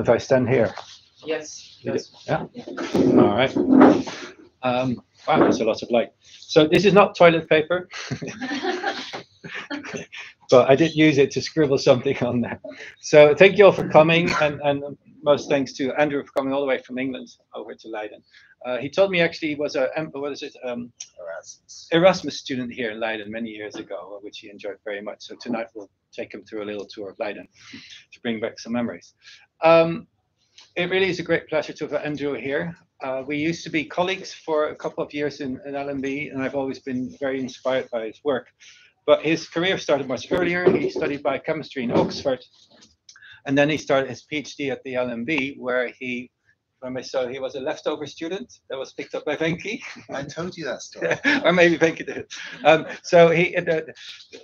if I stand here? Yes. Yeah. All right. Wow, there's a lot of light. So this is not toilet paper, but I did use it to scribble something on there. So thank you all for coming, and most thanks to Andrew for coming all the way from England over to Leiden. He told me actually he was a Erasmus student here in Leiden many years ago, which he enjoyed very much. So tonight we'll take him through a little tour of Leiden to bring back some memories. It really is a great pleasure to have Andrew here. We used to be colleagues for a couple of years in LMB, and I've always been very inspired by his work. But his career started much earlier. He studied biochemistry in Oxford, and then he started his PhD at the LMB, where he was a leftover student that was picked up by Venki. I told you that story. Or maybe Venki did. So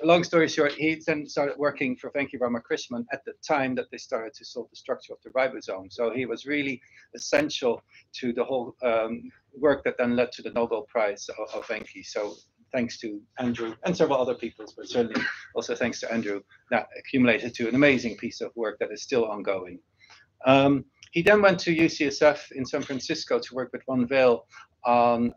long story short, he then started working for Venki Ramakrishnan at the time that they started to solve the structure of the ribosome. So he was really essential to the whole work that then led to the Nobel Prize of Venki. So thanks to Andrew and several other people, but certainly also thanks to Andrew, that accumulated to an amazing piece of work that is still ongoing. He then went to UCSF in San Francisco to work with Ron Vail on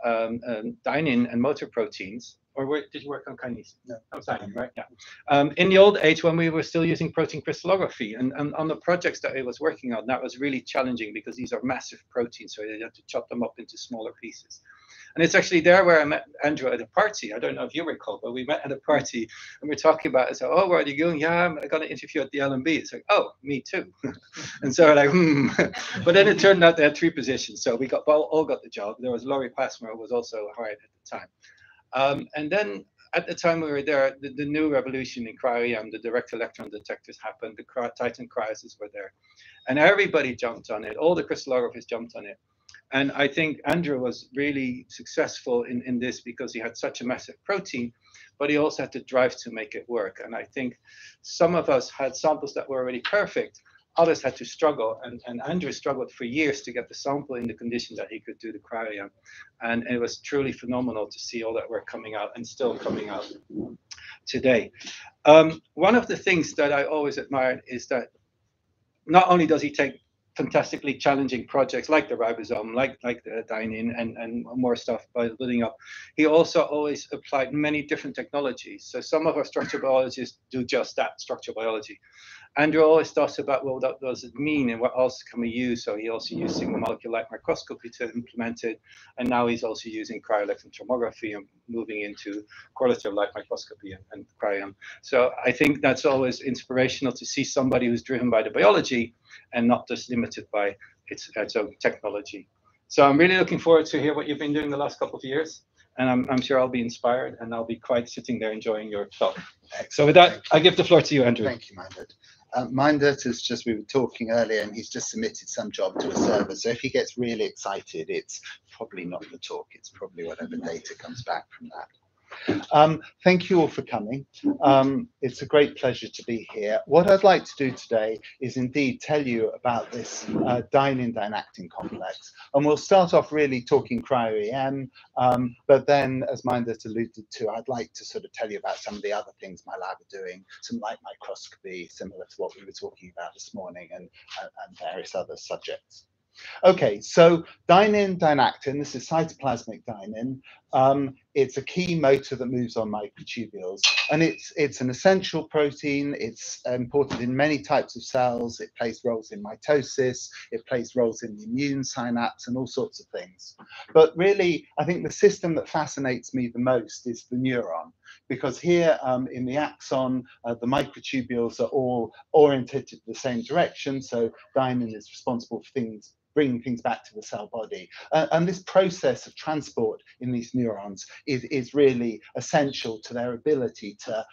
dynein and motor proteins. Or did you work on kinase? No. Oh, dynein, right? Yeah. In the old age when we were still using protein crystallography, and on the projects that he was working on, that was really challenging because these are massive proteins, so you have to chop them up into smaller pieces. And it's actually there where I met Andrew at a party. I don't know if you recall, but we met at a party and we're talking about it. So, oh, where are you going? Yeah, I'm going to interview at the LMB. It's like, oh, me too. And so we're like, But then it turned out they had 3 positions. So we all got the job. There was Laurie Passmore, who was also hired at the time. And then at the time we were there, the new revolution in cryo-EM, the direct electron detectors happened. The Titan cryoses were there. And everybody jumped on it. All the crystallographers jumped on it. And I think Andrew was really successful in this because he had such a massive protein, but he also had the drive to make it work. And I think some of us had samples that were already perfect. Others had to struggle. And Andrew struggled for years to get the sample in the condition that he could do the cryo-EM. And it was truly phenomenal to see all that work coming out and still coming out today. One of the things that I always admired is that not only does he take fantastically challenging projects like the ribosome, like the dynein and more stuff by building up. He also always applied many different technologies. So some of our structural biologists do just that, structural biology. Andrew always thought about, well, what does it mean and what else can we use? So he also used single molecule light microscopy to implement it. And now he's also using cryo-electron tomography and moving into correlative light microscopy and cryo. So I think that's always inspirational to see somebody who's driven by the biology and not just limited by its own technology. So I'm really looking forward to hear what you've been doing the last couple of years. And I'm sure I'll be inspired and I'll be quite sitting there enjoying your talk. Excellent. So with that, I give the floor to you, Andrew. Thank you, Mindert. Mindert is just, we were talking earlier, and he's just submitted some job to a server. So if he gets really excited, it's probably not the talk. It's probably whatever data comes back from that. Thank you all for coming. It's a great pleasure to be here. What I'd like to do today is indeed tell you about this dynein dynactin complex. And we'll start off really talking cryo-EM, but then, as Mindert alluded to, I'd like to sort of tell you about some of the other things my lab are doing, some light microscopy, similar to what we were talking about this morning, and various other subjects. Okay, so dynein dynactin, this is cytoplasmic dynein. It's a key motor that moves on microtubules, and it's an essential protein. It's important in many types of cells. It plays roles in mitosis. It plays roles in the immune synapse and all sorts of things. But really, I think the system that fascinates me the most is the neuron, because here in the axon, the microtubules are all oriented the same direction. So dynein is responsible for bringing things back to the cell body. And this process of transport in these neurons is really essential to their ability to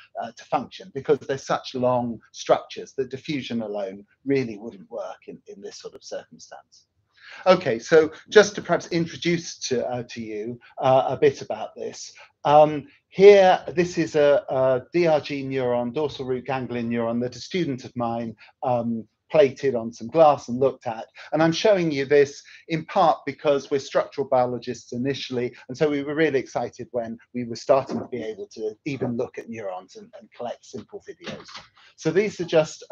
function, because they're such long structures that diffusion alone really wouldn't work in this sort of circumstance. Okay, so just to perhaps introduce to you a bit about this. Here, this is a DRG neuron, dorsal root ganglion neuron, that a student of mine plated on some glass and looked at. And I'm showing you this in part because we're structural biologists initially, and so we were really excited when we were starting to be able to even look at neurons and collect simple videos. So these are just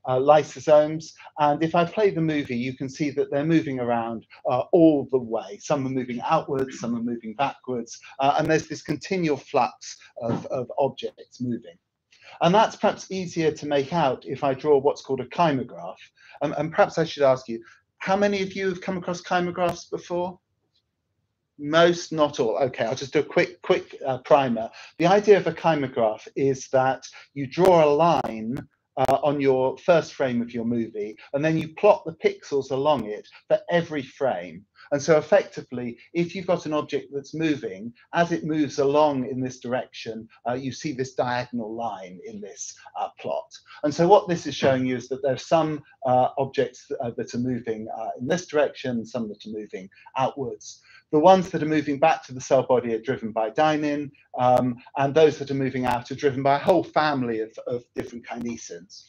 lysosomes. And if I play the movie, you can see that they're moving around all the way. Some are moving outwards, some are moving backwards, and there's this continual flux of objects moving. And that's perhaps easier to make out if I draw what's called a kymograph. And perhaps I should ask you, how many of you have come across kymographs before? Most, not all. Okay, I'll just do a quick primer. The idea of a kymograph is that you draw a line on your first frame of your movie, and then you plot the pixels along it for every frame. And so effectively, if you've got an object that's moving, as it moves along in this direction, you see this diagonal line in this plot. And so what this is showing you is that there's some objects that are moving in this direction, some that are moving outwards. The ones that are moving back to the cell body are driven by dynein, and those that are moving out are driven by a whole family of different kinesins.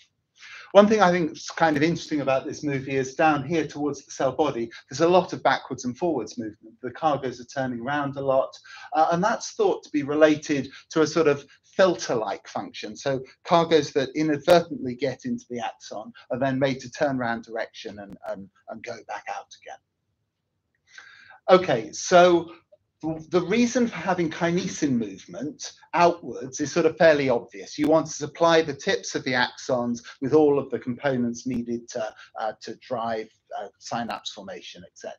One thing I think is kind of interesting about this movie is down here towards the cell body, there's a lot of backwards and forwards movement. The cargoes are turning around a lot, and that's thought to be related to a sort of filter-like function. So cargoes that inadvertently get into the axon are then made to turn around direction and go back out again. Okay, so the reason for having kinesin movement outwards is sort of fairly obvious. You want to supply the tips of the axons with all of the components needed to drive synapse formation, etc.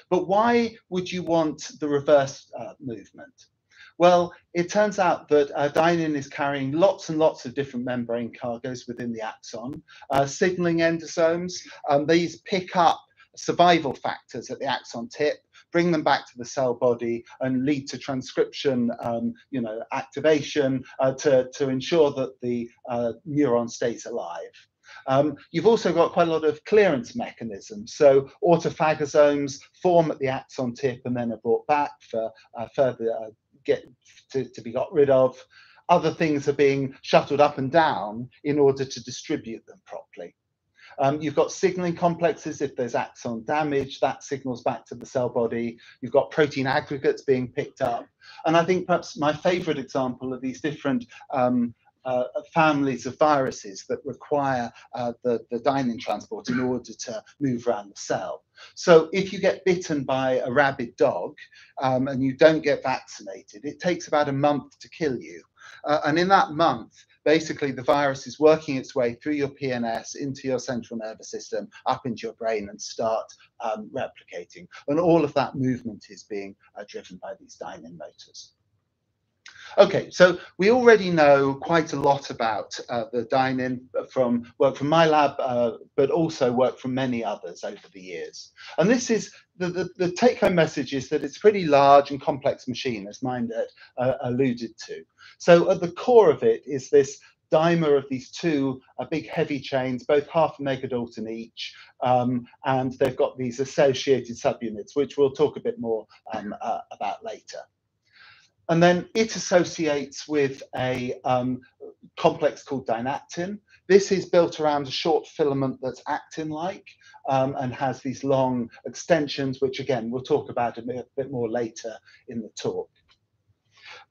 But why would you want the reverse movement? Well, it turns out that dynein is carrying lots and lots of different membrane cargoes within the axon. Signaling endosomes, these pick up survival factors at the axon tip, bring them back to the cell body and lead to transcription, activation to ensure that the neuron stays alive. You've also got quite a lot of clearance mechanisms. So autophagosomes form at the axon tip and then are brought back for further to be got rid of. Other things are being shuttled up and down in order to distribute them properly. You've got signaling complexes. If there's axon damage, that signals back to the cell body. You've got protein aggregates being picked up. And I think perhaps my favorite example of these different families of viruses that require the dynein transport in order to move around the cell. So if you get bitten by a rabid dog and you don't get vaccinated, it takes about a month to kill you. And in that month, basically the virus is working its way through your PNS into your central nervous system, up into your brain and start replicating. And all of that movement is being driven by these dynein motors. Okay, so we already know quite a lot about the dynein from work from my lab, but also work from many others over the years. And this is the take-home message is that it's a pretty large and complex machine, as Mindert alluded to. So at the core of it is this dimer of these two big heavy chains, both half a megadalton each, and they've got these associated subunits, which we'll talk a bit more about later. And then it associates with a complex called dynactin. This is built around a short filament that's actin-like and has these long extensions, which again, we'll talk about a bit more later in the talk.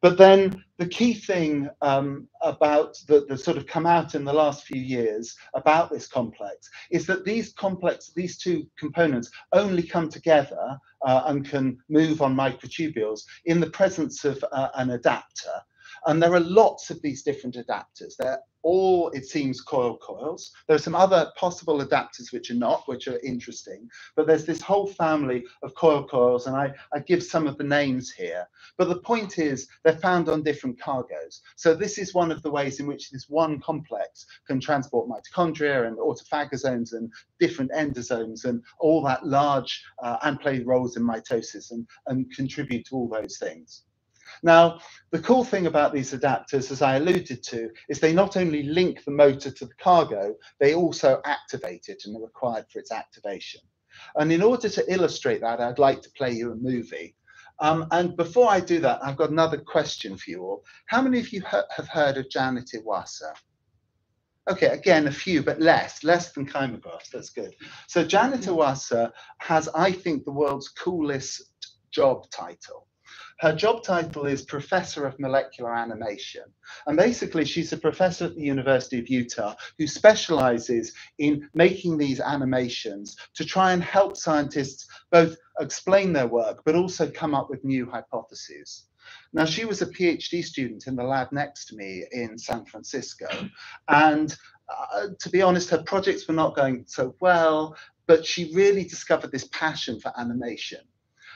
But then the key thing about the sort of come out in the last few years about this complex is that these two components only come together and can move on microtubules in the presence of an adapter. And there are lots of these different adapters. They're all, it seems, coils. There are some other possible adapters which are not, which are interesting. But there's this whole family of coils, and I give some of the names here. But the point is, they're found on different cargoes. So this is one of the ways in which this one complex can transport mitochondria and autophagosomes and different endosomes and all that large and play roles in mitosis and contribute to all those things. Now, the cool thing about these adapters, as I alluded to, is they not only link the motor to the cargo, they also activate it and are required for its activation. And in order to illustrate that, I'd like to play you a movie. And before I do that, I've got another question for you all. How many of you have heard of Janet Iwasa? Okay, again, a few, but less than chymographs. That's good. So Janet Iwasa has, I think, the world's coolest job title. Her job title is Professor of Molecular Animation. And basically, she's a professor at the University of Utah who specializes in making these animations to try and help scientists both explain their work, but also come up with new hypotheses. Now, she was a PhD student in the lab next to me in San Francisco. And to be honest, her projects were not going so well, but she really discovered this passion for animation.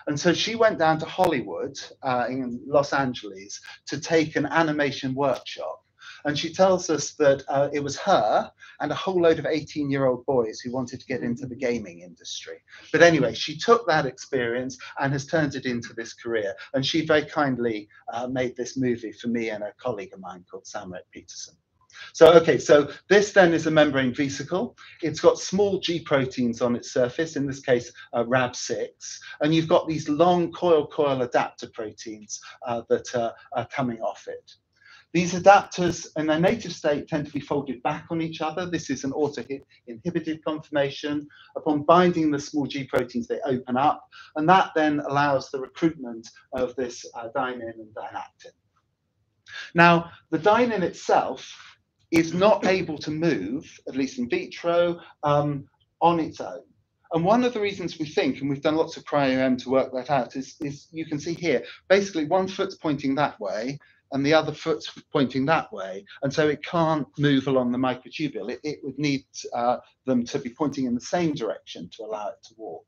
And so she went down to Hollywood in Los Angeles to take an animation workshop. And she tells us that it was her and a whole load of 18-year-old boys who wanted to get into the gaming industry. But anyway, she took that experience and has turned it into this career. And she very kindly made this movie for me and a colleague of mine called Samret Peterson. So, okay, so this then is a membrane vesicle. It's got small G proteins on its surface, in this case, Rab6, and you've got these long coil adapter proteins that are coming off it. These adapters in their native state tend to be folded back on each other. This is an auto-inhibited conformation. Upon binding the small G proteins, they open up, and that then allows the recruitment of this dynein and dynactin. Now, the dynein itself is not able to move, at least in vitro, on its own. And one of the reasons we think, and we've done lots of cryo-EM to work that out, is you can see here, basically one foot's pointing that way, and the other foot's pointing that way, and so it can't move along the microtubule. It would need them to be pointing in the same direction to allow it to walk.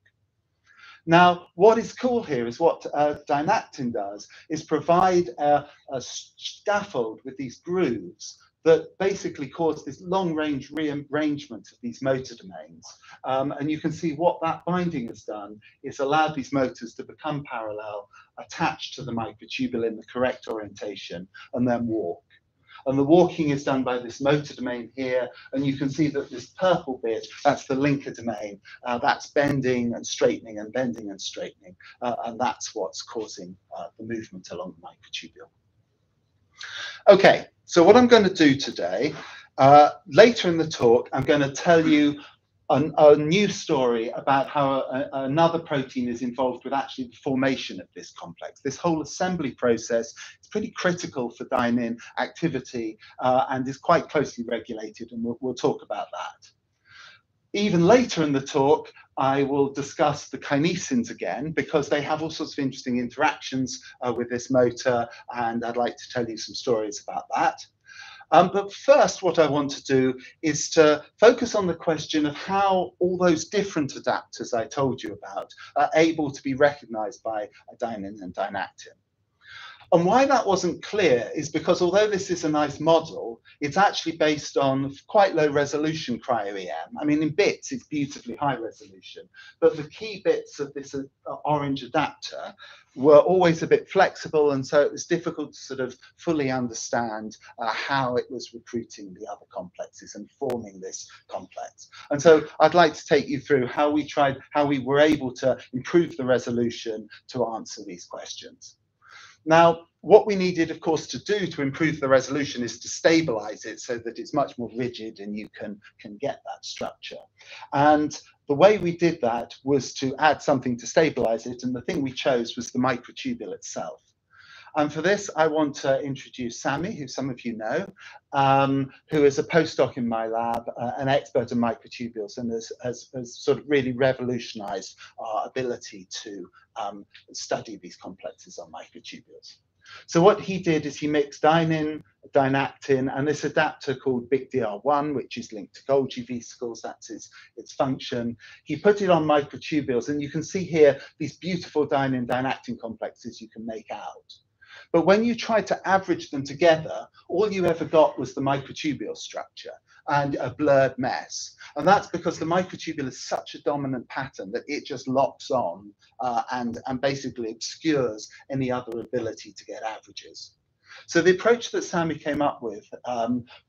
Now, what is cool here is what dynactin does is provide a scaffold with these grooves that basically cause this long-range rearrangement of these motor domains. And you can see what that binding has done is allowed these motors to become parallel, attached to the microtubule in the correct orientation, and then walk. And the walking is done by this motor domain here, and you can see that this purple bit, that's the linker domain. That's bending and straightening and bending and straightening, and that's what's causing the movement along the microtubule. Okay, so what I'm going to do today, later in the talk, I'm going to tell you a new story about how another protein is involved with actually the formation of this complex. This whole assembly process is pretty critical for dynein activity and is quite closely regulated, and we'll talk about that. Even later in the talk, I will discuss the kinesins again, because they have all sorts of interesting interactions with this motor, and I'd like to tell you some stories about that. But first, what I want to do is to focus on the question of how all those different adapters I told you about are able to be recognized by a dynein and dynactin. And why that wasn't clear is because although this is a nice model, it's actually based on quite low resolution cryo-EM. I mean, in bits, it's beautifully high resolution, but the key bits of this orange adapter were always a bit flexible, and so it was difficult to sort of fully understand how it was recruiting the other complexes and forming this complex. And so I'd like to take you through how we were able to improve the resolution to answer these questions. Now, what we needed, of course, to do to improve the resolution is to stabilize it so that it's much more rigid and you can get that structure. And the way we did that was to add something to stabilize it, and the thing we chose was the microtubule itself. And for this, I want to introduce Sammy, who some of you know, who is a postdoc in my lab, an expert in microtubules, and has sort of really revolutionized our ability to study these complexes on microtubules. So what he did is he mixed dynein, dynactin, and this adapter called BIG-DR1, which is linked to Golgi vesicles. That's its function. He put it on microtubules, and you can see here these beautiful dynein-dynactin complexes you can make out. But when you tried to average them together, all you ever got was the microtubule structure and a blurred mess. And that's because the microtubule is such a dominant pattern that it just locks on and basically obscures any other ability to get averages. So the approach that Sammy came up with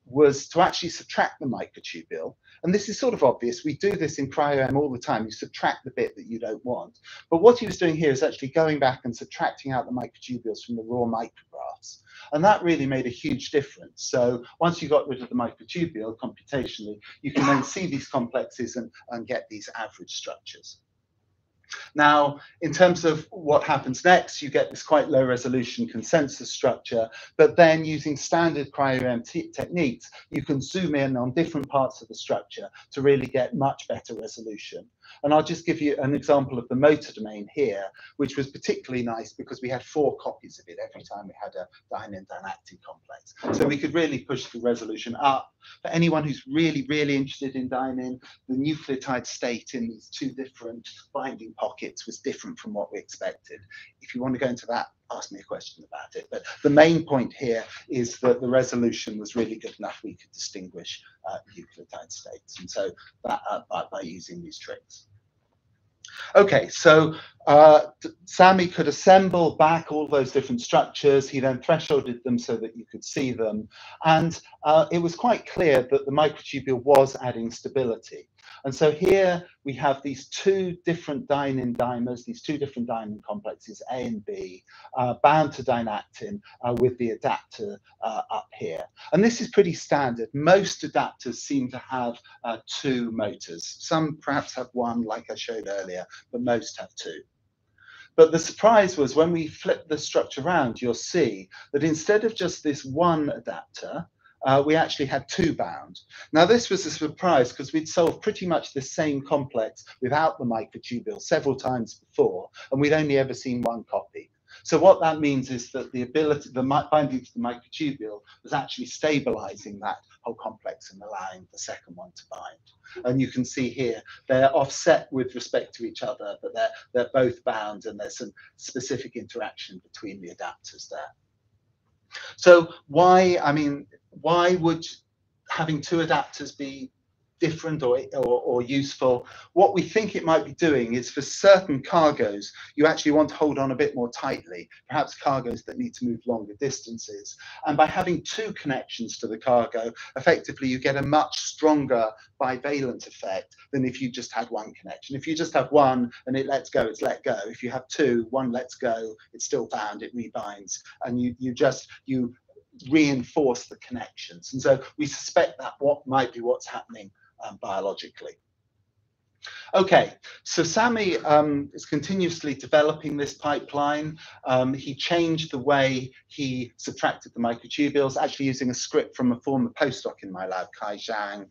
was to actually subtract the microtubule. And this is sort of obvious. We do this in cryo-EM all the time. You subtract the bit that you don't want. But what he was doing here is actually going back and subtracting out the microtubules from the raw micrographs. And that really made a huge difference. So once you got rid of the microtubule computationally, you can then see these complexes and get these average structures. Now, in terms of what happens next, you get this quite low resolution consensus structure, but then using standard cryo-EM techniques, you can zoom in on different parts of the structure to really get much better resolution. And I'll just give you an example of the motor domain here, which was particularly nice because we had 4 copies of it every time we had a dynein-dynactin complex. So we could really push the resolution up. For anyone who's really, really interested in dynein, the nucleotide state in these 2 different binding pockets was different from what we expected. If you want to go into that, ask me a question about it. But the main point here is that the resolution was really good enough we could distinguish nucleotide states, and so that by using these tricks. Okay, so Sami could assemble back all those different structures. He then thresholded them so that you could see them. And it was quite clear that the microtubule was adding stability. And so here we have these 2 different dynein dimers, these 2 different dynein complexes, A and B, bound to dynactin with the adapter up here. And this is pretty standard. Most adapters seem to have 2 motors. Some perhaps have 1, like I showed earlier, but most have 2. But the surprise was when we flip the structure around, you'll see that instead of just this 1 adapter, we actually had 2 bound. Now this was a surprise because we'd solved pretty much the same complex without the microtubule several times before, and we'd only ever seen 1 copy. So what that means is that the binding to the microtubule was actually stabilizing that whole complex and allowing the second one to bind. And you can see here they're offset with respect to each other, but they're both bound, and there's some specific interaction between the adapters there. So why would having 2 adapters be different or useful? What we think it might be doing is for certain cargoes, you actually want to hold on a bit more tightly, perhaps cargoes that need to move longer distances. And by having 2 connections to the cargo, effectively you get a much stronger bivalent effect than if you just had 1 connection. If you just have 1 and it lets go, it's let go. If you have 2, 1 lets go, it's still bound, it rebinds, and you reinforce the connections. And so we suspect that might be what's happening biologically. Okay, so Sami is continuously developing this pipeline. He changed the way he subtracted the microtubules, actually using a script from a former postdoc in my lab, Kai Zhang,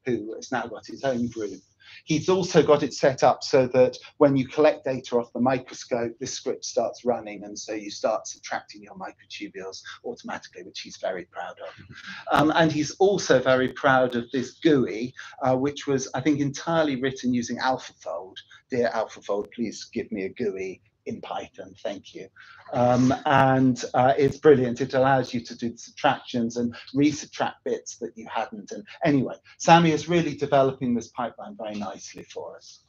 who has now got his own group. He's also got it set up so that when you collect data off the microscope, this script starts running, and so you start subtracting your microtubules automatically, which he's very proud of. And he's also very proud of this GUI, which was, I think, entirely written using AlphaFold. Dear AlphaFold, please give me a GUI in Python, thank you. And it's brilliant. It allows you to do subtractions and resubtract bits that you hadn't. And anyway, Sami is really developing this pipeline very nicely for us.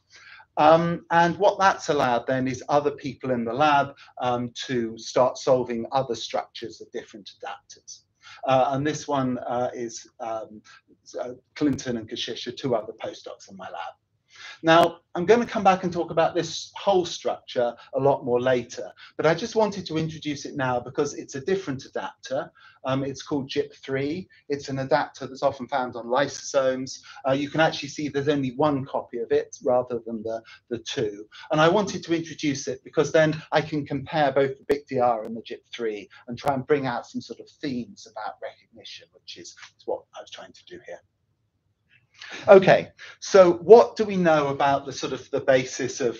And what that's allowed then is other people in the lab to start solving other structures of different adapters. And this one is Clinton and Kashish are 2 other postdocs in my lab. Now, I'm going to come back and talk about this whole structure a lot more later, but I just wanted to introduce it now because it's a different adapter. It's called GIP3. It's an adapter that's often found on lysosomes. You can actually see there's only 1 copy of it rather than the 2. And I wanted to introduce it because then I can compare both the BICDR and the GIP3 and try and bring out some sort of themes about recognition, which is what I was trying to do here. Okay, so what do we know about the sort of the basis of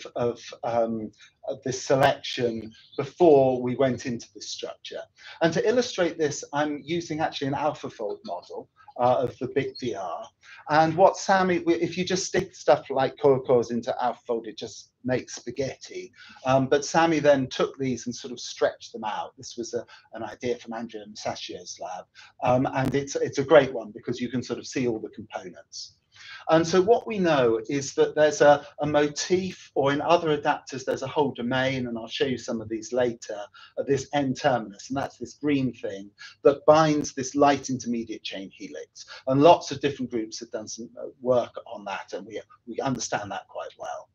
this selection before we went into this structure? And to illustrate this, I'm using actually an AlphaFold model of the BICDR. And what Sami, if you just stick stuff like coils into AlphaFold, it just makes spaghetti. But Sami then took these and sort of stretched them out. This was an idea from Andrea Masacio's lab. And it's a great one because you can sort of see all the components. And so what we know is that there's a motif, or in other adapters, there's a whole domain, and I'll show you some of these later, of this N-terminus, and that's this green thing that binds this light intermediate chain helix. And lots of different groups have done some work on that, and we understand that quite well.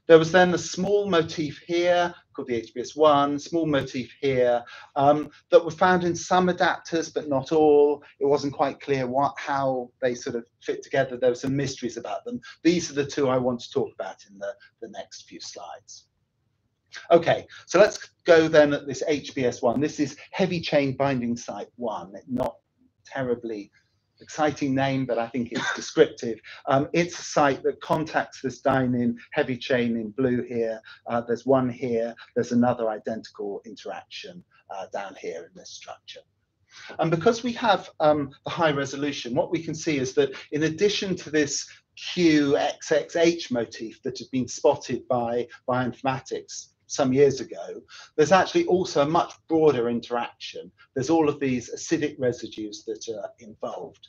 There was then a small motif here called the HBS1, small motif here that were found in some adapters, but not all. It wasn't quite clear how they sort of fit together. There were some mysteries about them. These are the two I want to talk about in the next few slides. Okay, so let's go then at this HBS1. This is heavy chain binding site 1. Not terribly exciting name, but I think it's descriptive. It's a site that contacts this dynein heavy chain in blue here. There's one here. There's another identical interaction down here in this structure. And because we have the high resolution, what we can see is that in addition to this QXXH motif that has been spotted by bioinformatics some years ago, there's actually also a much broader interaction. There's all of these acidic residues that are involved.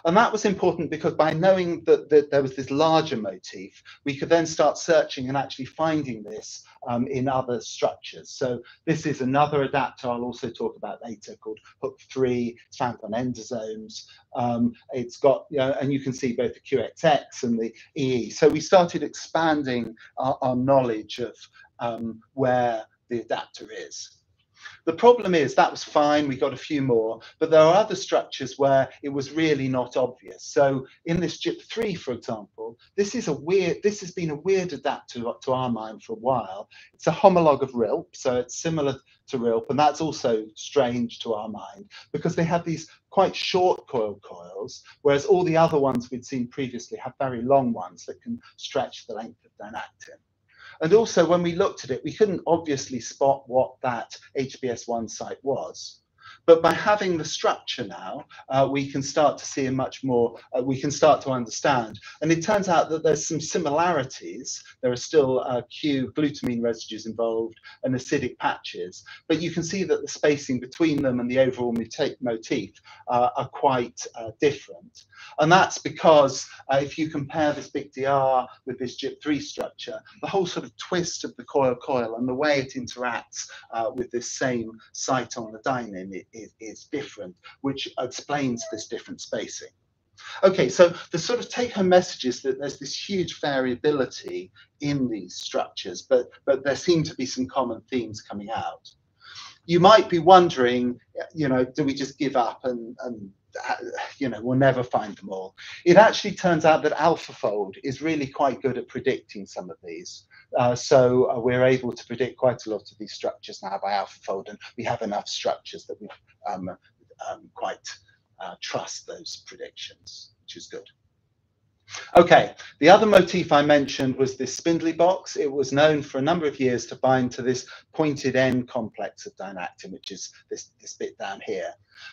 And that was important because by knowing that there was this larger motif, we could then start searching and actually finding this in other structures. So this is another adapter I'll also talk about later called hook 3. It's found on endosomes. It's got, and you can see both the QXX and the EE. So we started expanding our knowledge of where the adapter is. The problem is that was fine, we got a few more, but there are other structures where it was really not obvious. So in this GIP3, for example, this has been a weird adapter to our mind for a while. It's a homologue of RILP, so it's similar to RILP, and that's also strange to our mind because they have these quite short coils, whereas all the other ones we'd seen previously have very long ones that can stretch the length of dynactin. And also, when we looked at it, we couldn't obviously spot what that HBS1 site was. But by having the structure now, we can start to see a much more, we can start to understand. And it turns out that there's some similarities. There are still Q-glutamine residues involved and acidic patches. But you can see that the spacing between them and the overall motif are quite different. And that's because if you compare this big DR with this GIP3 structure, the whole sort of twist of the coil and the way it interacts with this same site on the dynein is different, which explains this different spacing. Okay, so the sort of take-home message is that there's this huge variability in these structures, but there seem to be some common themes coming out. You might be wondering, do we just give up and we'll never find them all? It actually turns out that AlphaFold is really quite good at predicting some of these. So we're able to predict quite a lot of these structures now by AlphaFold, and we have enough structures that we quite trust those predictions, which is good. Okay, the other motif I mentioned was this spindly box. It was known for a number of years to bind to this pointed end complex of dynactin, which is this bit down here.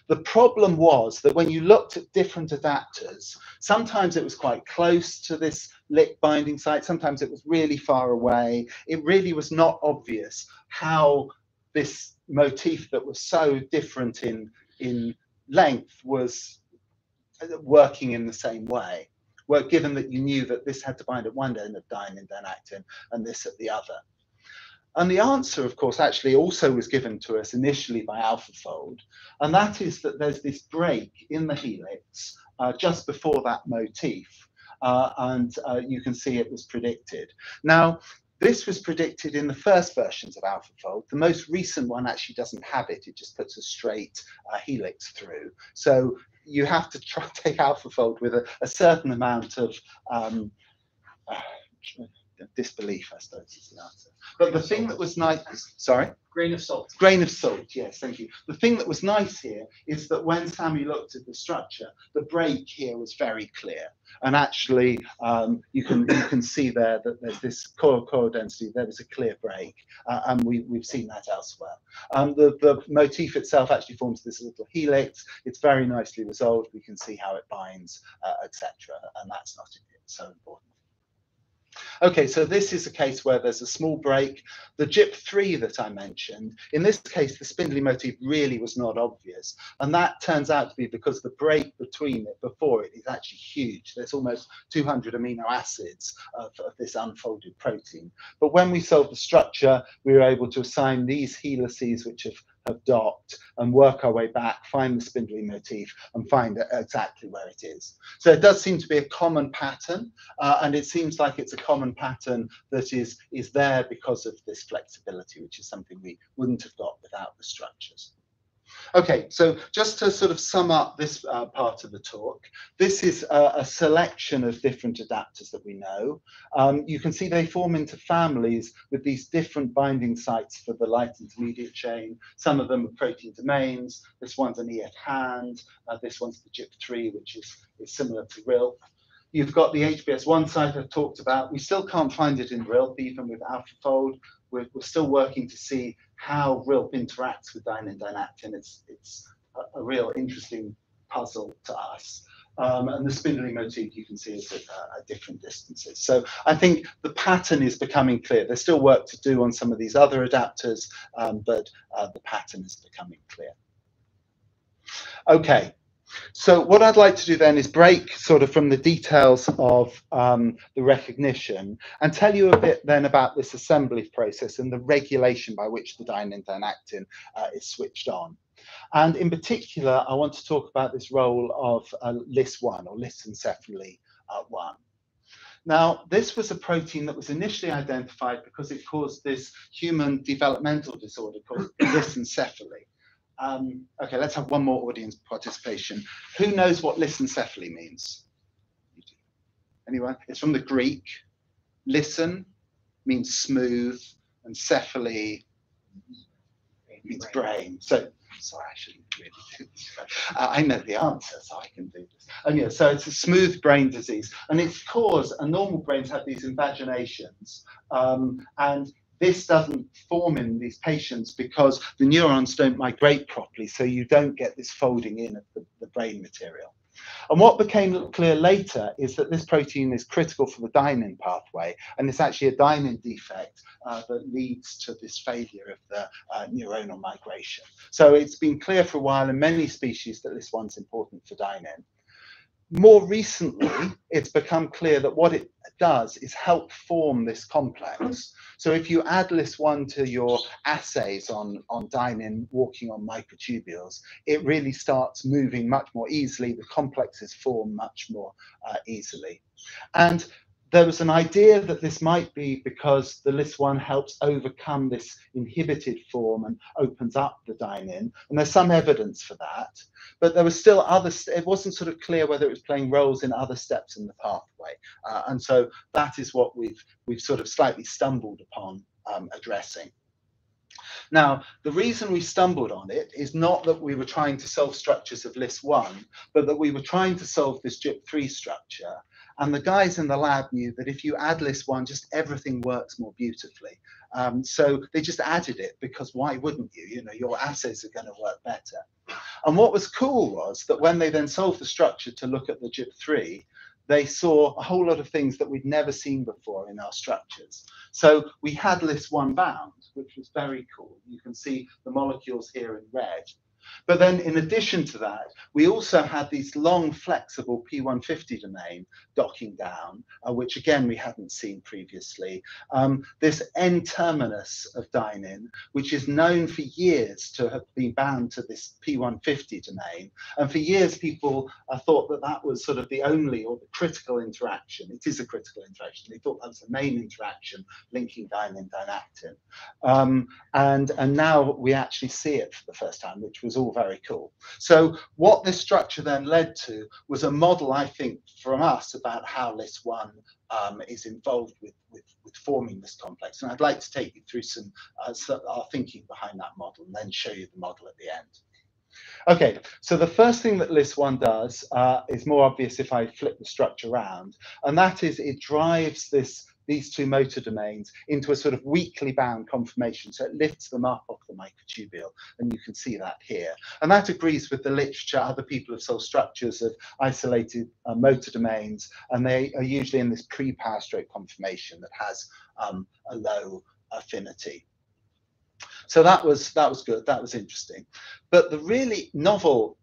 The problem was that when you looked at different adapters, sometimes it was quite close to this Lick binding site, sometimes it was really far away. It really was not obvious how this motif that was so different in length was working in the same way. Well, given that you knew that this had to bind at one end of dynein dynactin and this at the other. And the answer, of course, actually also was given to us initially by AlphaFold, and that is that there's this break in the helix just before that motif, and you can see it was predicted. Now, this was predicted in the first versions of AlphaFold. The most recent one actually doesn't have it. It just puts a straight helix through. So you have to try to take AlphaFold with a certain amount of disbelief, I suppose, is the answer. But the thing that was nice, sorry? Grain of salt. Grain of salt, yes, thank you. The thing that was nice here is that when Sammy looked at the structure, the break here was very clear. And actually, you can see there that there's this coil density, there was a clear break, and we've seen that elsewhere. The motif itself actually forms this little helix. It's very nicely resolved. We can see how it binds, etc. And that's not so important. Okay, so this is a case where there's a small break. The GIP3 that I mentioned, in this case, the spindly motif really was not obvious. And that turns out to be because the break between it, before it, is actually huge. There's almost 200 amino acids of this unfolded protein. But when we solved the structure, we were able to assign these helices, which have have docked, and work our way back, find the spindly motif, and find exactly where it is. So it does seem to be a common pattern, and it seems like it's a common pattern that is there because of this flexibility, which is something we wouldn't have got without the structures. Okay, so just to sort of sum up this part of the talk, this is a selection of different adapters that we know. You can see they form into families with these different binding sites for the light intermediate chain. Some of them are protein domains. This one's an EF hand. This one's the GIP3, which is similar to RILP. You've got the HBS1 site I've talked about. We still can't find it in RILP, even with AlphaFold. We're still working to see how RILP interacts with dynein dynactin. It's a real interesting puzzle to us. And the spindly motif you can see is at different distances. So I think the pattern is becoming clear. There's still work to do on some of these other adapters, but the pattern is becoming clear. Okay. So what I'd like to do then is break sort of from the details of the recognition and tell you a bit then about this assembly process and the regulation by which the dynein dynactin is switched on. And in particular, I want to talk about this role of LIS1 or lysencephaly 1. Now, this was a protein that was initially identified because it caused this human developmental disorder called lysencephaly. Okay, let's have one more audience participation. Who knows what lysencephaly means? Anyone? It's from the Greek. Listen means smooth, and cephaly means brain. So, sorry, I shouldn't really do this. I know the answer, so I can do this. And yeah, so it's a smooth brain disease, and it's caused, and normal brains have these invaginations, and this doesn't form in these patients because the neurons don't migrate properly, so you don't get this folding in of the brain material. And what became clear later is that this protein is critical for the dynein pathway, and it's actually a dynein defect that leads to this failure of the neuronal migration. So it's been clear for a while in many species that this one's important for dynein. More recently, it's become clear that what it does is help form this complex. So if you add LIS1 to your assays on dynein walking on microtubules, it really starts moving much more easily. The complexes form much more easily. And there was an idea that this might be because the LIS1 helps overcome this inhibited form and opens up the dynein, and there's some evidence for that. But there was still it wasn't sort of clear whether it was playing roles in other steps in the pathway. And so that is what we've sort of slightly stumbled upon addressing. Now, the reason we stumbled on it is not that we were trying to solve structures of LIS1, but that we were trying to solve this GIP3 structure. And the guys in the lab knew that if you add LIS1, just everything works more beautifully. So they just added it because why wouldn't you? You know, your assays are going to work better. And what was cool was that when they then solved the structure to look at the GIP3, they saw a whole lot of things that we'd never seen before in our structures. So we had LIS1 bound, which was very cool. You can see the molecules here in red. But then in addition to that, we also had these long flexible P150 domain docking down, which again, we hadn't seen previously. This N-terminus of dynein, which is known for years to have been bound to this P150 domain. And for years, people thought that that was sort of the only or the critical interaction. It is a critical interaction. They thought that was the main interaction linking dynein dynactin. And now we actually see it for the first time, which was all very cool. So what this structure then led to was a model, I think, from us about how LIS1 is involved with forming this complex. And I'd like to take you through some our thinking behind that model and then show you the model at the end. Okay, so the first thing that LIS1 does is more obvious if I flip the structure around, and that is it drives these two motor domains into a sort of weakly bound conformation. So it lifts them up off the microtubule, and you can see that here. And that agrees with the literature. Other people have solved structures of isolated motor domains, and they are usually in this pre-power stroke conformation that has a low affinity. So that was good, that was interesting. But the really novel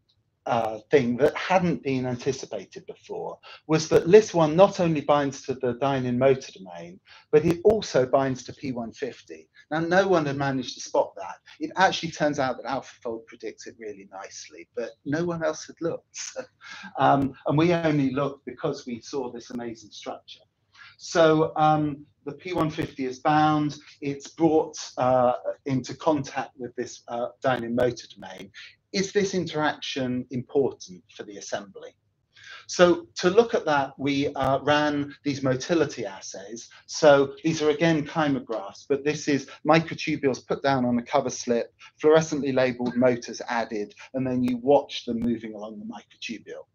thing that hadn't been anticipated before was that LIS1 not only binds to the dynein motor domain, but it also binds to P150. Now, no one had managed to spot that. It actually turns out that AlphaFold predicts it really nicely, but no one else had looked. And we only looked because we saw this amazing structure. So the P150 is bound, it's brought into contact with this dynein motor domain. Is this interaction important for the assembly? So to look at that, we ran these motility assays. So these are again chymographs, but this is microtubules put down on a cover slip, fluorescently labeled motors added, and then you watch them moving along the microtubule.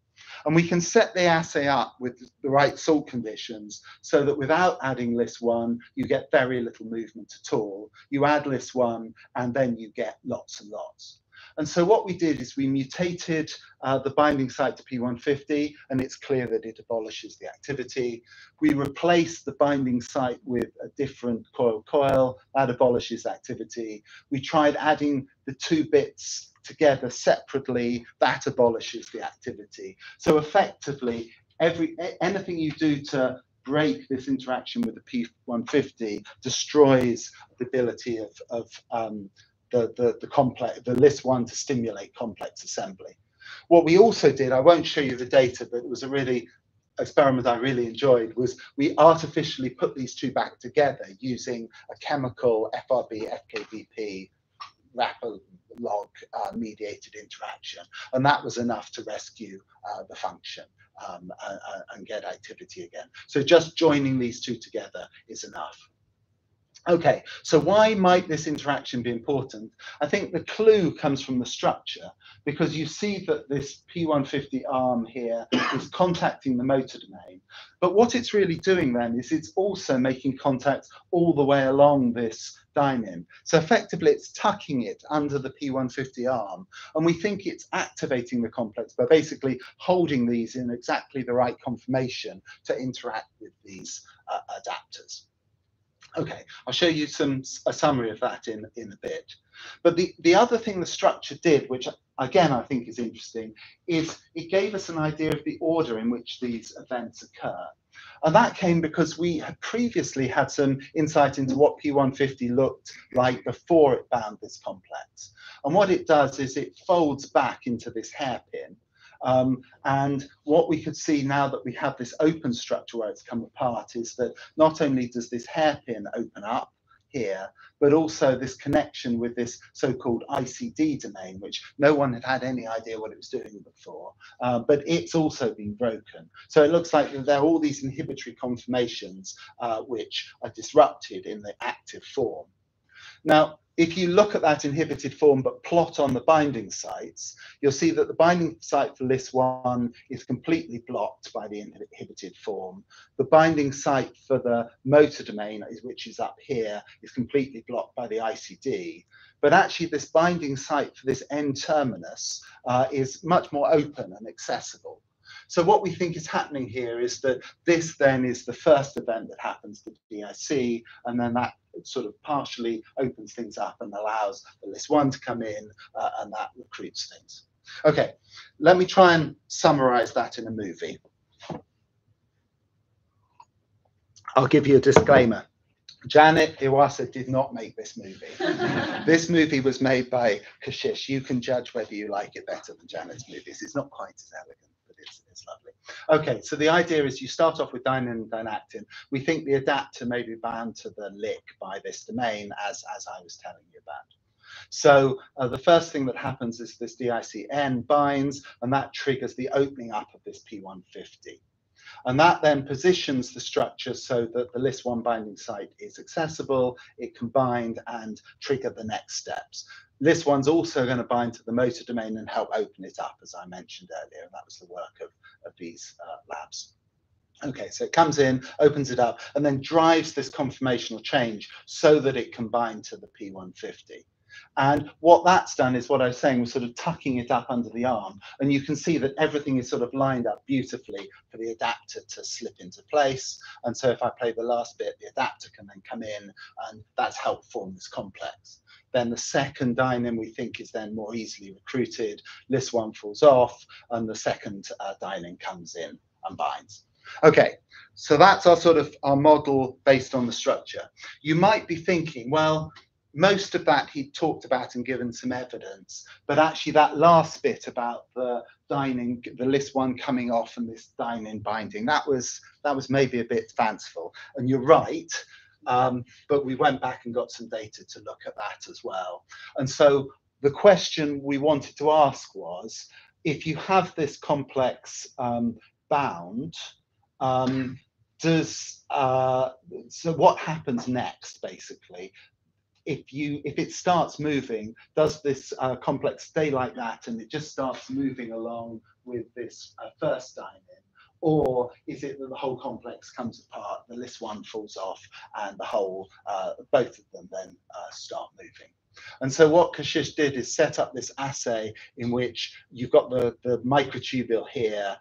And we can set the assay up with the right salt conditions so that without adding LIS1, you get very little movement at all. You add LIS1 and then you get lots and lots. And so what we did is we mutated the binding site to P150, and it's clear that it abolishes the activity. We replaced the binding site with a different coil, that abolishes activity. We tried adding the two bits together separately, that abolishes the activity. So effectively, anything you do to break this interaction with the P150 destroys the ability of the LIS1 to stimulate complex assembly. What we also did, I won't show you the data, but it was a really experiment I really enjoyed, was we artificially put these two back together using a chemical FRB FKBP wrapper log mediated interaction, and that was enough to rescue the function and get activity again. So just joining these two together is enough. Okay, so why might this interaction be important? I think the clue comes from the structure, because you see that this P150 arm here is contacting the motor domain. But what it's really doing then is it's also making contact all the way along this dynein. So effectively it's tucking it under the P150 arm, and we think it's activating the complex by basically holding these in exactly the right conformation to interact with these adapters. Okay, I'll show you a summary of that in a bit. But the other thing the structure did, which again I think is interesting, is it gave us an idea of the order in which these events occur. And that came because we had previously had some insight into what P150 looked like before it bound this complex. And what it does is it folds back into this hairpin. And what we could see now that we have this open structure where it's come apart is that not only does this hairpin open up here, but also this connection with this so-called ICD domain, which no one had any idea what it was doing before, but it's also been broken. So it looks like there are all these inhibitory conformations which are disrupted in the active form. Now, if you look at that inhibited form but plot on the binding sites, you'll see that the binding site for LIS1 is completely blocked by the inhibited form. The binding site for the motor domain, which is up here, is completely blocked by the ICD. But actually this binding site for this N-terminus is much more open and accessible. So what we think is happening here is that this then is the first event that happens to DIC, and then that sort of partially opens things up and allows the LIS1 to come in, and that recruits things. Okay, let me try and summarize that in a movie. I'll give you a disclaimer. Janet Iwasa did not make this movie. This movie was made by Kashish. You can judge whether you like it better than Janet's movies. It's not quite as elegant, but it's lovely. Okay, so the idea is you start off with dynein and dynactin. We think the adapter may be bound to the lick by this domain, as I was telling you about. So the first thing that happens is this DICN binds, and that triggers the opening up of this P150. And that then positions the structure so that the LIS1 binding site is accessible, it can bind and trigger the next steps. LIS1's also going to bind to the motor domain and help open it up, as I mentioned earlier, and that was the work of these labs. Okay, so it comes in, opens it up, and then drives this conformational change so that it can bind to the P150. And what that's done is what I was saying, was sort of tucking it up under the arm. And you can see that everything is sort of lined up beautifully for the adapter to slip into place. And so if I play the last bit, the adapter can then come in, and that's helped form this complex. Then the second dynein we think is then more easily recruited. This one falls off, and the second dynein comes in and binds. Okay, so that's our sort of our model based on the structure. You might be thinking, well, most of that he talked about and given some evidence, but actually that last bit about the dynein, the Lys1 coming off and this dynein binding, that was maybe a bit fanciful. And you're right, but we went back and got some data to look at that as well. And so the question we wanted to ask was, if you have this complex bound, so what happens next, basically? If it starts moving, does this complex stay like that and it just starts moving along with this first dynein? Or is it that the whole complex comes apart, the Lys1 falls off, and the whole, both of them then start moving? And so what Kashish did is set up this assay in which you've got the microtubule here,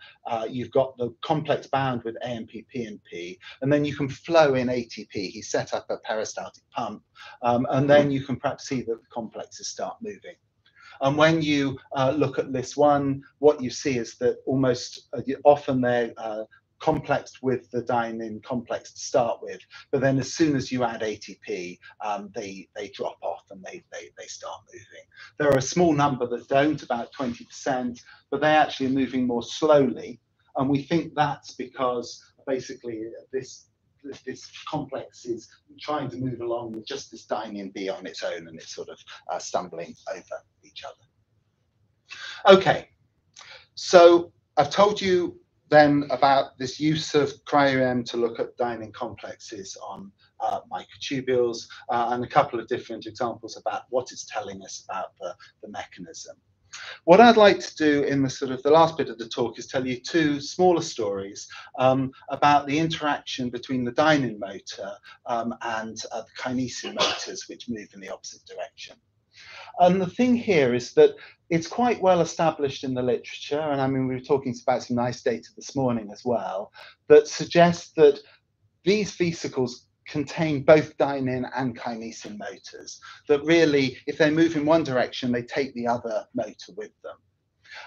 you've got the complex bound with AMP, PNP, and then you can flow in ATP. He set up a peristaltic pump, and then you can perhaps see that the complexes start moving. And when you look at Lys1, what you see is that almost often they're complexed with the dynein complex to start with, but then as soon as you add ATP, they drop off and they start moving. There are a small number that don't, about 20%, but they actually are moving more slowly, and we think that's because basically this complex is trying to move along with just this dynein B on its own, and it's sort of stumbling over each other. Okay, so I've told you then about this use of cryo-EM to look at dynein complexes on microtubules, and a couple of different examples about what it's telling us about the mechanism. What I'd like to do in the sort of the last bit of the talk is tell you two smaller stories about the interaction between the dynein motor and the kinesin motors, which move in the opposite direction. And the thing here is that it's quite well established in the literature, and I mean, we were talking about some nice data this morning as well, that suggests that these vesicles contain both dynein and kinesin motors, that really, if they move in one direction, they take the other motor with them.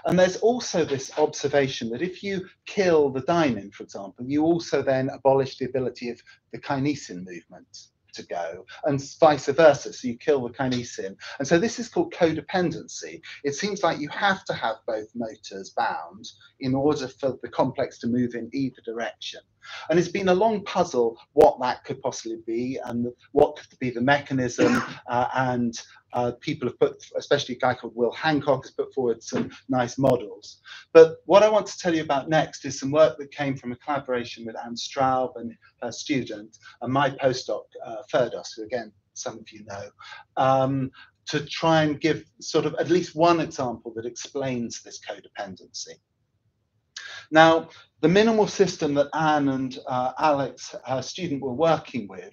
And there's also this observation that if you kill the dynein, for example, you also then abolish the ability of the kinesin movement to go, and vice versa. So you kill the kinesin. And so this is called codependency. It seems like you have to have both motors bound in order for the complex to move in either direction. And it's been a long puzzle what that could possibly be and what could be the mechanism. And people have put, especially a guy called Will Hancock has put forward some nice models. But what I want to tell you about next is some work that came from a collaboration with Anne Straub and her student and my postdoc, Ferdos, who again, some of you know, to try and give sort of at least one example that explains this codependency. Now, the minimal system that Anne and Alex, her student, were working with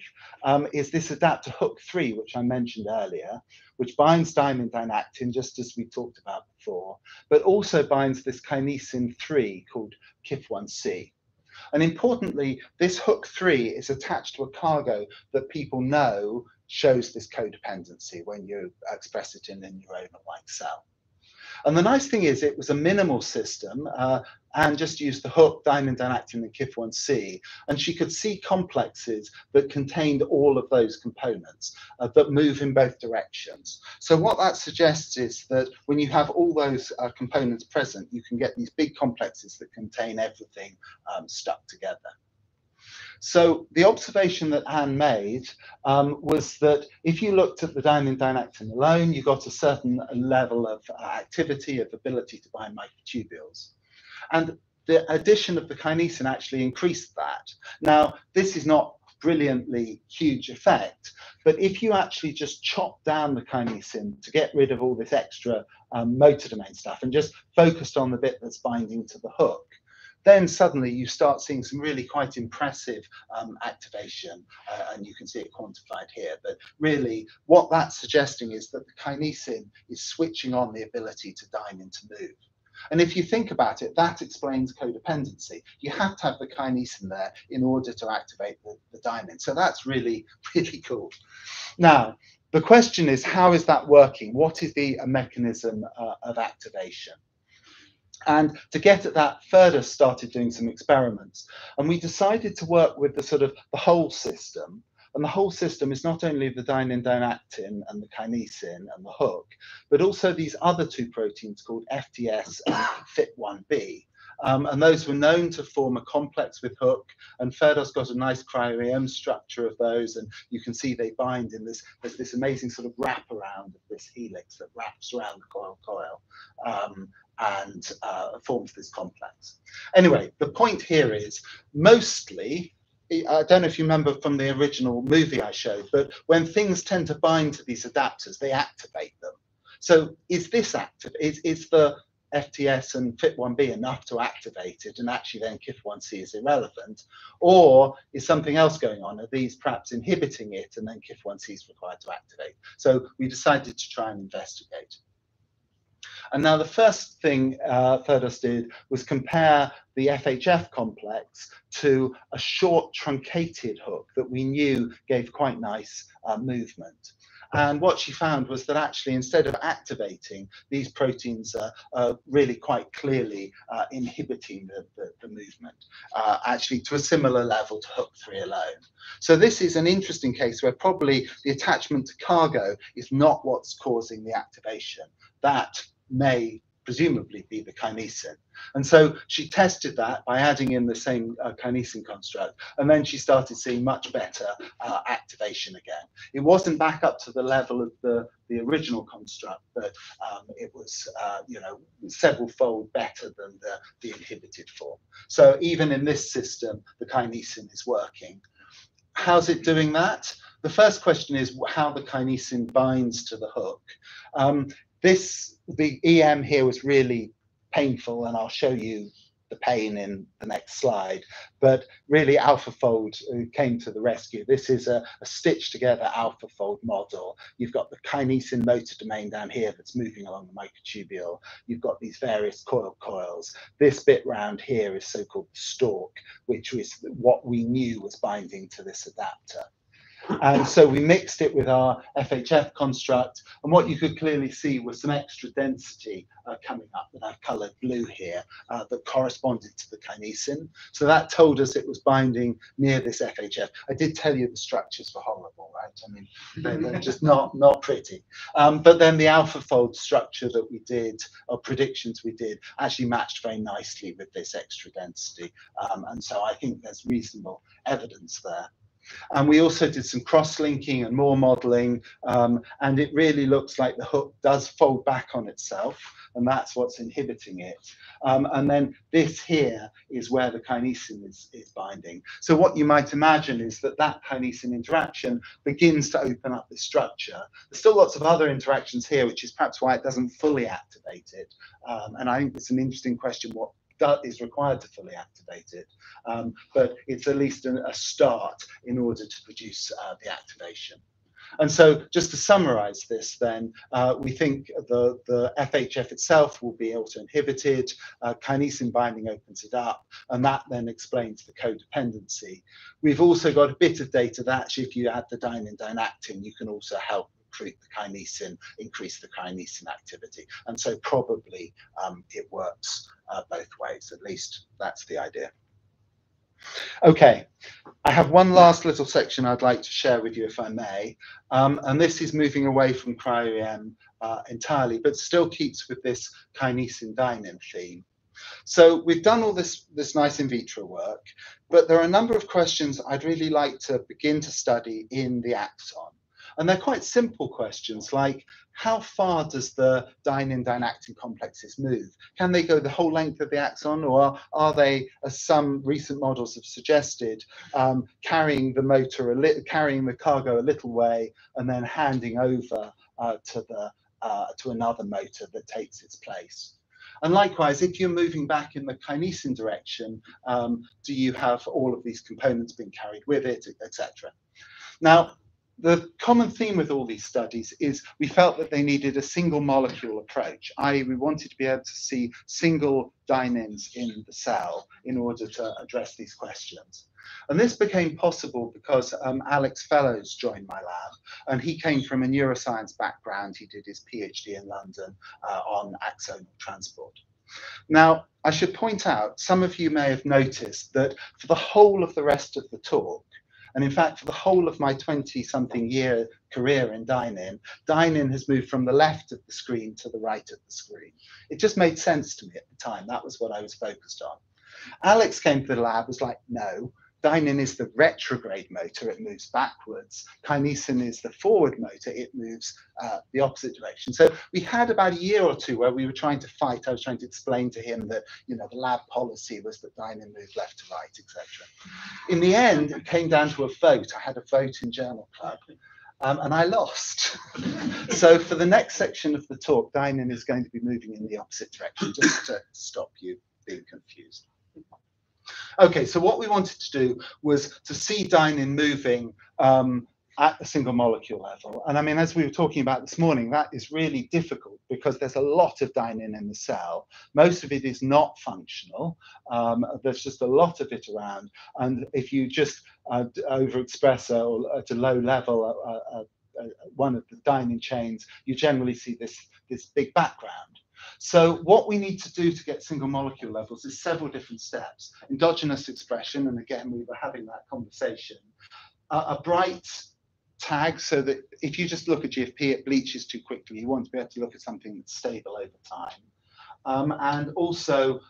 is this adapter hook 3, which I mentioned earlier, which binds dynein dynactin, just as we talked about before, but also binds this kinesin 3 called KIF1C. And importantly, this hook 3 is attached to a cargo that people know shows this codependency when you express it in a neuronal-like cell. And the nice thing is it was a minimal system and just used the hook, dynein dynactin, and KIF1C. And she could see complexes that contained all of those components that move in both directions. So what that suggests is that when you have all those components present, you can get these big complexes that contain everything stuck together. So the observation that Anne made was that if you looked at the dynein dynactin alone, you got a certain level of activity, of ability to bind microtubules. And the addition of the kinesin actually increased that. Now, this is not brilliantly huge effect, but if you actually just chop down the kinesin to get rid of all this extra motor domain stuff and just focused on the bit that's binding to the hook, then suddenly you start seeing some really quite impressive activation, and you can see it quantified here. But really, what that's suggesting is that the kinesin is switching on the ability to dynein to move. And if you think about it, that explains codependency. You have to have the kinesin there in order to activate the dynein. So that's really, really cool. Now, the question is, how is that working? What is the mechanism of activation? And to get at that, Ferda started doing some experiments, and we decided to work with the whole system. And the whole system is not only the dynein, dynactin, and the kinesin and the hook, but also these other two proteins called FTS and FIT1B. And those were known to form a complex with hook, and Ferda's got a nice cryo-EM structure of those, and you can see they bind in this, there's this amazing sort of wraparound of this helix that wraps around the coil. And forms this complex. Anyway, the point here is mostly, I don't know if you remember from the original movie I showed, but when things tend to bind to these adapters, they activate them. So is this active? Is the FTS and FIT1B enough to activate it, and actually then KIF1C is irrelevant? Or is something else going on? Are these perhaps inhibiting it, and then KIF1C is required to activate? So we decided to try and investigate. And now the first thing Ferdas did was compare the FHF complex to a short truncated hook that we knew gave quite nice movement. And what she found was that actually, instead of activating, these proteins are really quite clearly inhibiting the movement, actually to a similar level to hook 3 alone. So this is an interesting case where probably the attachment to cargo is not what's causing the activation. That may presumably be the kinesin. And so she tested that by adding in the same kinesin construct, and then she started seeing much better activation again. It wasn't back up to the level of the original construct, but it was several fold better than the inhibited form. So even in this system, the kinesin is working. How's it doing that? The first question is how the kinesin binds to the hook. The EM here was really painful, and I'll show you the pain in the next slide. But really, AlphaFold came to the rescue. This is a stitched together AlphaFold model. You've got the kinesin motor domain down here that's moving along the microtubule. You've got these various coils. This bit round here is so-called the stalk, which was what we knew was binding to this adapter. And so we mixed it with our FHF construct, and what you could clearly see was some extra density coming up that I've coloured blue here that corresponded to the kinesin. So that told us it was binding near this FHF. I did tell you the structures were horrible, right? I mean, they're just not pretty. But then the AlphaFold structure that we did, or predictions we did, actually matched very nicely with this extra density. And so I think there's reasonable evidence there. And we also did some cross-linking and more modeling, and it really looks like the hook does fold back on itself, and that's what's inhibiting it. And then this here is where the kinesin is binding. So what you might imagine is that kinesin interaction begins to open up the structure. There's still lots of other interactions here, which is perhaps why it doesn't fully activate it. And I think it's an interesting question, what is required to fully activate it, but it's at least a start in order to produce the activation. And so just to summarize this then, we think the FHF itself will be auto-inhibited, kinesin binding opens it up, and that then explains the codependency. We've also got a bit of data that actually if you add the dynein dynactin, you can also help recruit the kinesin, increase the kinesin activity. And so probably it works both ways, at least that's the idea. Okay, I have one last little section I'd like to share with you, if I may, and this is moving away from cryo-EM entirely, but still keeps with this kinesin dynein theme. So we've done all this nice in vitro work, but there are a number of questions I'd really like to begin to study in the axon. And they're quite simple questions, like how far does the dynein-dynactin complexes move? Can they go the whole length of the axon, or are they, as some recent models have suggested, carrying the cargo a little way and then handing over to another motor that takes its place? And likewise, if you're moving back in the kinesin direction, do you have all of these components being carried with it, etc.? Now, the common theme with all these studies is we felt that they needed a single molecule approach, i.e. we wanted to be able to see single dyneins in the cell in order to address these questions. And this became possible because Alex Fellows joined my lab, and he came from a neuroscience background. He did his PhD in London on axonal transport. Now, I should point out, some of you may have noticed that for the whole of the rest of the talk, and in fact, for the whole of my 20-something year career in dynein has moved from the left of the screen to the right of the screen. It just made sense to me at the time. That was what I was focused on. Alex came to the lab, was like, no, dynein is the retrograde motor, it moves backwards. Kinesin is the forward motor, it moves the opposite direction. So we had about a year or two where we were trying to fight. I was trying to explain to him that, you know, the lab policy was that dynein moved left to right, etc. In the end, it came down to a vote. I had a vote in Journal Club, and I lost. So for the next section of the talk, dynein is going to be moving in the opposite direction, just to stop you being confused. Okay, so what we wanted to do was to see dynein moving at the single molecule level. And I mean, as we were talking about this morning, that is really difficult because there's a lot of dynein in the cell. Most of it is not functional. There's just a lot of it around. And if you just overexpress or at a low level one of the dynein chains, you generally see this big background. So what we need to do to get single molecule levels is several different steps. Endogenous expression, and again, we were having that conversation. A bright tag, so that if you just look at GFP, it bleaches too quickly. You want to be able to look at something that's stable over time. And also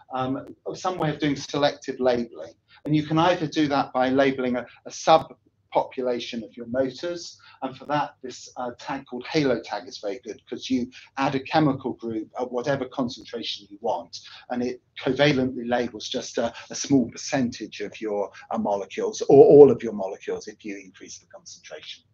some way of doing selective labeling. And you can either do that by labeling a subpopulation of your motors, and for that, this tag called halo tag is very good because you add a chemical group at whatever concentration you want, and it covalently labels just a small percentage of your molecules, or all of your molecules if you increase the concentration.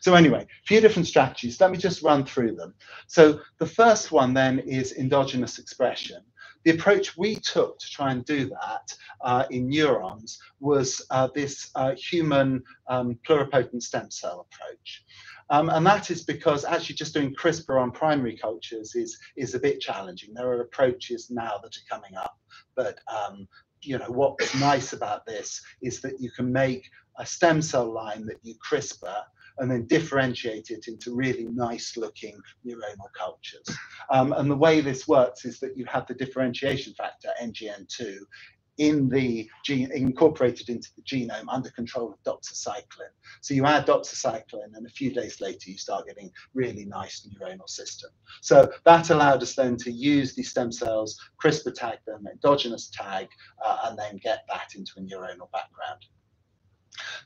So anyway, a few different strategies. Let me just run through them. So the first one then is endogenous expression. The approach we took to try and do that in neurons was this human pluripotent stem cell approach. And that is because actually just doing CRISPR on primary cultures is a bit challenging. There are approaches now that are coming up, but you know, what's nice about this is that you can make a stem cell line that you CRISPR and then differentiate it into really nice looking neuronal cultures. And the way this works is that you have the differentiation factor, NGN2, in the gene, incorporated into the genome under control of doxycycline. So you add doxycycline and a few days later you start getting really nice neuronal system. So that allowed us then to use these stem cells, CRISPR tag them, endogenous tag, and then get that into a neuronal background.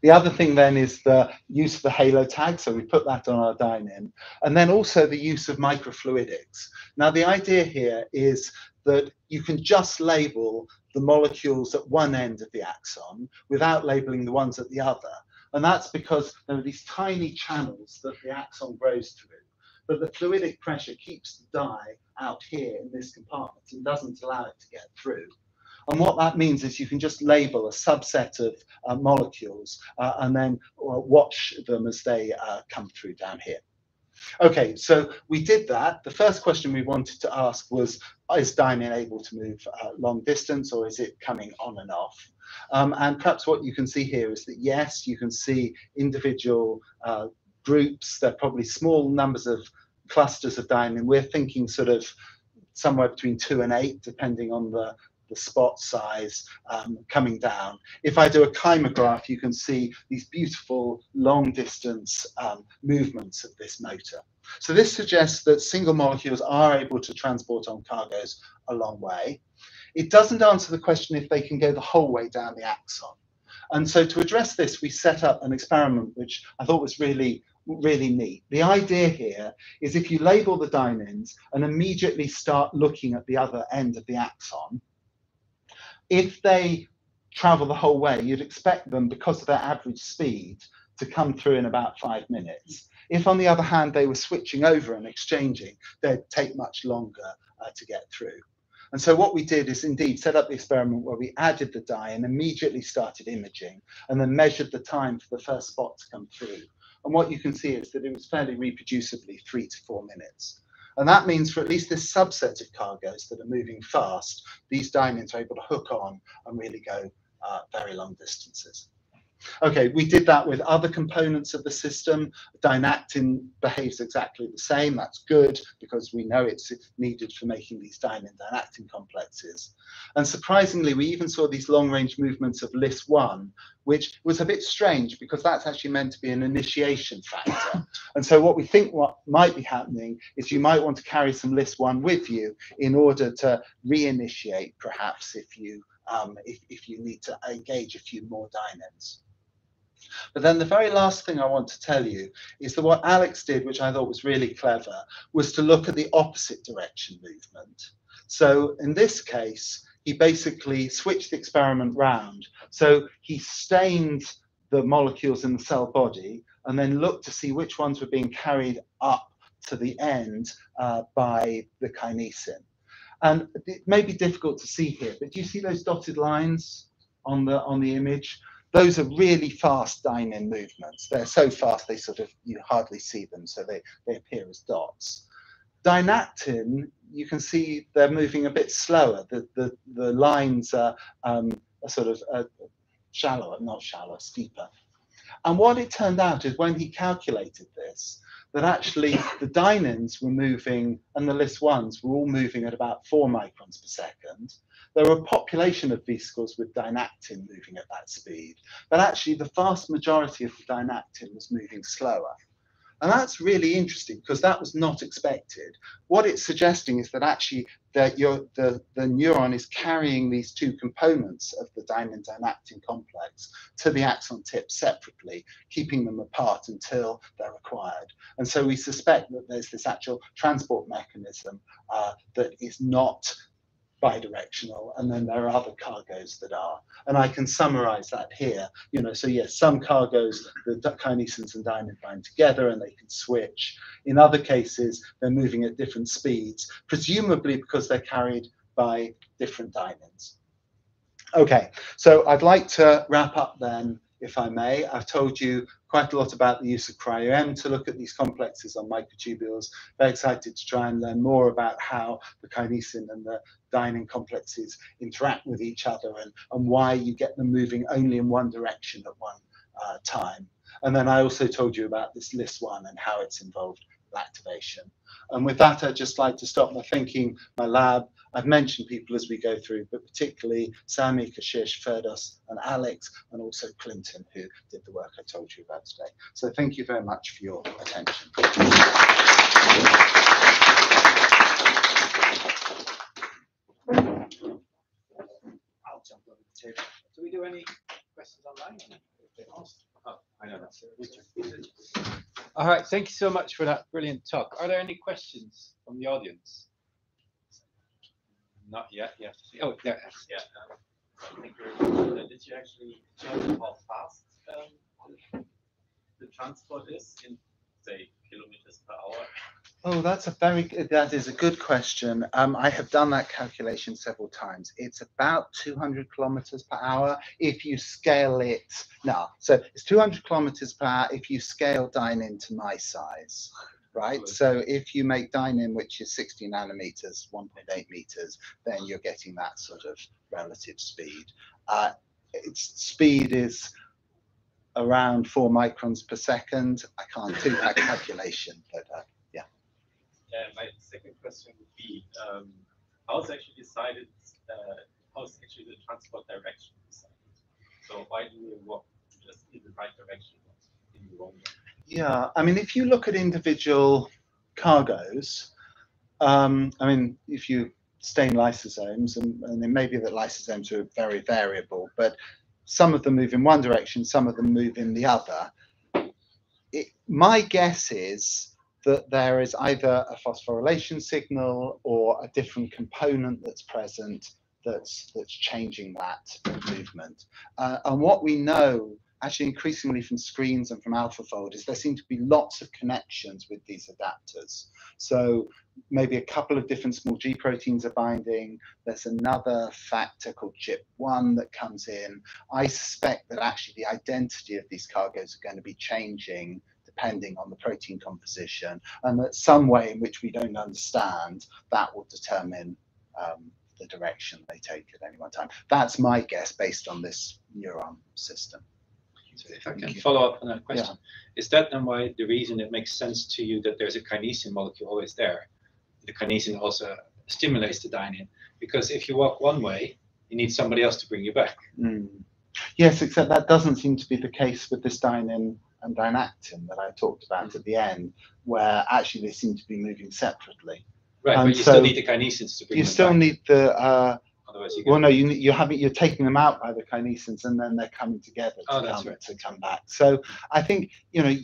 The other thing then is the use of the halo tag, so we put that on our dynein, and then also the use of microfluidics. Now the idea here is that you can just label the molecules at one end of the axon without labeling the ones at the other, and that's because there are these tiny channels that the axon grows through, but the fluidic pressure keeps the dye out here in this compartment and doesn't allow it to get through. And what that means is you can just label a subset of molecules and then watch them as they come through down here. Okay, so we did that. The first question we wanted to ask was, is dynein able to move long distance, or is it coming on and off? And perhaps what you can see here is that, yes, you can see individual groups. They're probably small numbers of clusters of dynein. We're thinking sort of somewhere between 2 and 8, depending on the spot size coming down. If I do a chymograph, you can see these beautiful long distance movements of this motor. So this suggests that single molecules are able to transport on cargoes a long way. It doesn't answer the question if they can go the whole way down the axon. And so to address this, we set up an experiment which I thought was really neat. The idea here is if you label the dyneins and immediately start looking at the other end of the axon, if they travel the whole way, you'd expect them, because of their average speed, to come through in about 5 minutes. If, on the other hand, they were switching over and exchanging, they'd take much longer to get through. And so what we did is indeed set up the experiment where we added the dye and immediately started imaging and then measured the time for the first spot to come through. And what you can see is that it was fairly reproducibly 3 to 4 minutes. And that means for at least this subset of cargoes that are moving fast, these dyneins are able to hook on and really go very long distances. Okay, we did that with other components of the system. Dynactin behaves exactly the same. That's good because we know it's needed for making these dynein-dynactin complexes. And surprisingly, we even saw these long-range movements of LIS1, which was a bit strange because that's actually meant to be an initiation factor. And so what we think what might be happening is you might want to carry some LIS1 with you in order to reinitiate, perhaps, if you need to engage a few more dyneins. But then the very last thing I want to tell you is that what Alex did, which I thought was really clever, was to look at the opposite direction movement. So in this case, he basically switched the experiment round. So he stained the molecules in the cell body and then looked to see which ones were being carried up to the end by the kinesin. And it may be difficult to see here, but do you see those dotted lines on the image? Those are really fast dynein movements. They're so fast they sort of, you hardly see them, so they appear as dots. Dynactin, you can see they're moving a bit slower. The lines are sort of shallower, not shallow, steeper. And what it turned out is when he calculated this, that actually the dyneins were moving and the LIS1s were all moving at about 4 microns per second. There were a population of vesicles with dynactin moving at that speed, but actually the vast majority of the dynactin was moving slower. And that's really interesting because that was not expected. What it's suggesting is that actually that the neuron is carrying these two components of the dynein-dynactin complex to the axon tip separately, keeping them apart until they're required. And so we suspect that there's this actual transport mechanism that is not bidirectional, and then there are other cargoes that are. And I can summarize that here. So yes, some cargoes, the kinesins and dynein bind together and they can switch. In other cases, they're moving at different speeds, presumably because they're carried by different dyneins. Okay, so I'd like to wrap up then, if I may. I've told you quite a lot about the use of cryo-EM to look at these complexes on microtubules. Very excited to try and learn more about how the kinesin and the dynein complexes interact with each other and why you get them moving only in one direction at one time. And then I also told you about this LIS1 and how it's involved with activation. And with that, I'd just like to stop by thanking my lab. I've mentioned people as we go through, but particularly Sami, Kashish, Ferdos, and Alex, and also Clinton, who did the work I told you about today. So thank you very much for your attention. I'll jump over the table. Do we do any questions online? Oh, I know that's it. All right, thank you so much for that brilliant talk. Are there any questions from the audience? Not yet. Yes. Oh, there. Yeah. Thank you. Did you actually check how fast the transport is in, say, kilometers per hour? Oh, that is a good question. I have done that calculation several times. It's about 200 kilometers per hour if you scale it. No, so it's 200 kilometers per hour if you scale dynein to my size, right? So if you make dynein, which is 60 nanometers, 1.8 meters, then you're getting that sort of relative speed. Its speed is around 4 microns per second. I can't do that calculation, but yeah. My second question would be, how is actually decided? How is actually the transport direction decided? So why do you walk just in the right direction, not in the wrong one? Yeah, I mean, if you look at individual cargoes, I mean, if you stain lysosomes, and it may be that lysosomes are very variable, but some of them move in one direction, some of them move in the other. My guess is that there is either a phosphorylation signal or a different component that's present that's changing that movement. And what we know actually increasingly from screens and from AlphaFold is there seem to be lots of connections with these adapters. So maybe a couple of different small G proteins are binding. There's another factor called CHIP1 that comes in. I suspect that actually the identity of these cargoes are going to be changing depending on the protein composition, and that some way in which we don't understand, that will determine the direction they take at any one time. That's my guess based on this neuron system. So if I can follow up on that question, is that then why the reason it makes sense to you that there's a kinesin molecule always there? The kinesin also stimulates the dynein, because if you walk one way, you need somebody else to bring you back. Yes, except that doesn't seem to be the case with this dynein and dynactin that I talked about at the end, where actually they seem to be moving separately. Right, but you still need the kinesins to bring them back. You still need the Otherwise you well, no, you're taking them out by the kinesins, and then they're coming together to come back. So I think, you know,